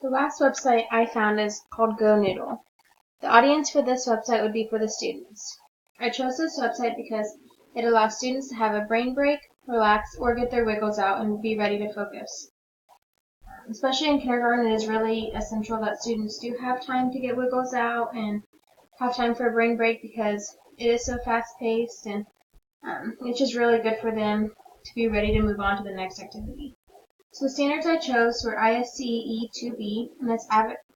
The last website I found is called GoNoodle. The audience for this website would be for the students. I chose this website because it allows students to have a brain break, relax, or get their wiggles out and be ready to focus. Especially in kindergarten, it is really essential that students do have time to get wiggles out and have time for a brain break because it is so fast-paced, and it's just really good for them to be ready to move on to the next activity. So the standards I chose were ISCE 2B, and that's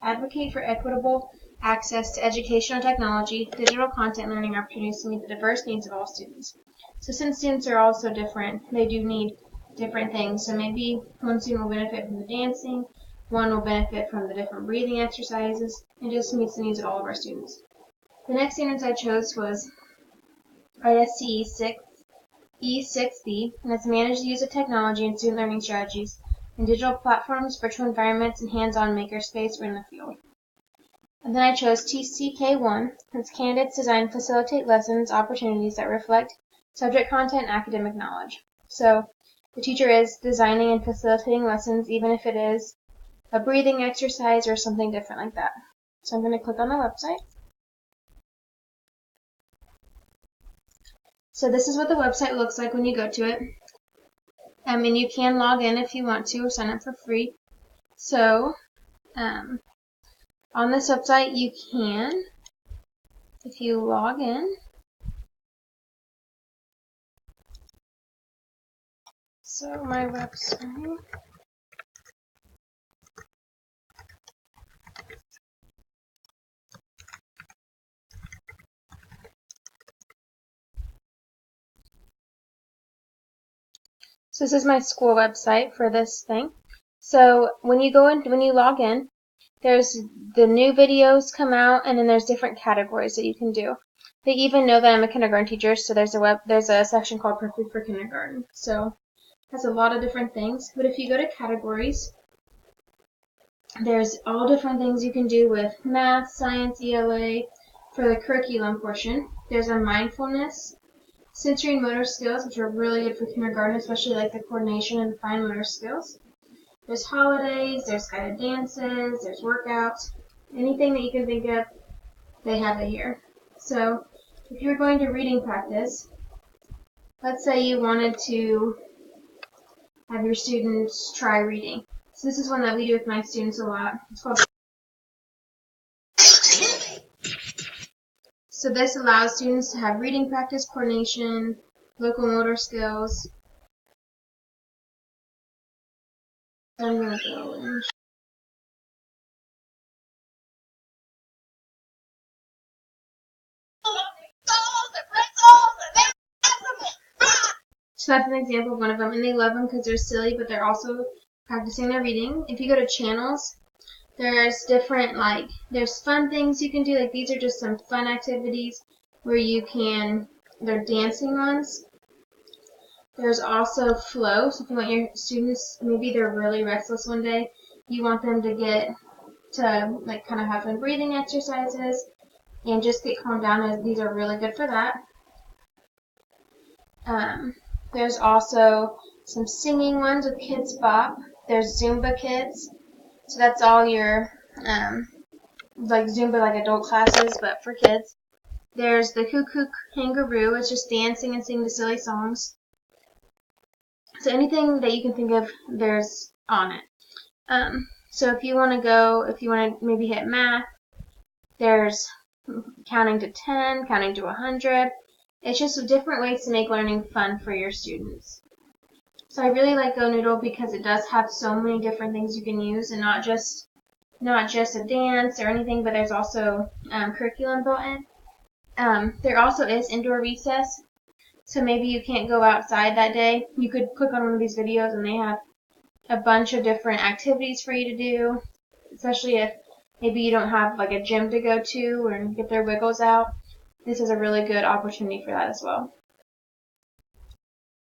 advocate for equitable access to educational technology, digital content learning opportunities to meet the diverse needs of all students. So since students are all so different, they do need different things. So maybe one student will benefit from the dancing, one will benefit from the different breathing exercises. It just meets the needs of all of our students. The next standards I chose was ISCE 6E6B, and that's manage the use of technology and student learning strategies in digital platforms, virtual environments, and hands-on makerspace or in the field. And then I chose TCK1, that's candidates designed to facilitate lessons opportunities that reflect subject content and academic knowledge. So the teacher is designing and facilitating lessons even if it is a breathing exercise or something different like that. So I'm going to click on the website. So this is what the website looks like when you go to it. And you can log in if you want to or sign up for free. So on this website you can, if you log in, so my website, so this is my school website for this thing. So when you log in, there's the new videos come out, and then there's different categories that you can do. They even know that I'm a kindergarten teacher, so there's a section called Perfect for Kindergarten. So it has a lot of different things. But if you go to categories, there's all different things you can do with math, science, ELA. For the curriculum portion, there's a mindfulness, sensory and motor skills, which are really good for kindergarten, especially like the coordination and the fine motor skills. There's holidays, there's guided dances, there's workouts. Anything that you can think of, they have it here. So if you're going to reading practice, let's say you wanted to have your students try reading. So this is one that we do with my students a lot. It's called. So this allows students to have reading practice, coordination, local motor skills. I'm going to go in. So that's an example of one of them, and they love them because they're silly, but they're also practicing their reading. If you go to channels, there's different, there's fun things you can do. Like these are just some fun activities where they're dancing ones. There's also flow. So if you want your students, maybe they're really restless one day, you want them to get to kind of have fun breathing exercises and just get calmed down. These are really good for that. There's also some singing ones with Kids Bop. There's Zumba Kids. So that's all your Zumba, like adult classes, but for kids. There's the Cuckoo Kangaroo. It's just dancing and singing the silly songs. So anything that you can think of, there's on it. So if you want to maybe hit math, there's counting to 10, counting to 100. It's just different ways to make learning fun for your students. So I really like GoNoodle because it does have so many different things you can use, and not just a dance or anything, but there's also curriculum built in. There also is indoor recess, so maybe you can't go outside that day. You could click on one of these videos and they have a bunch of different activities for you to do, especially if maybe you don't have a gym to go to or get their wiggles out. This is a really good opportunity for that as well.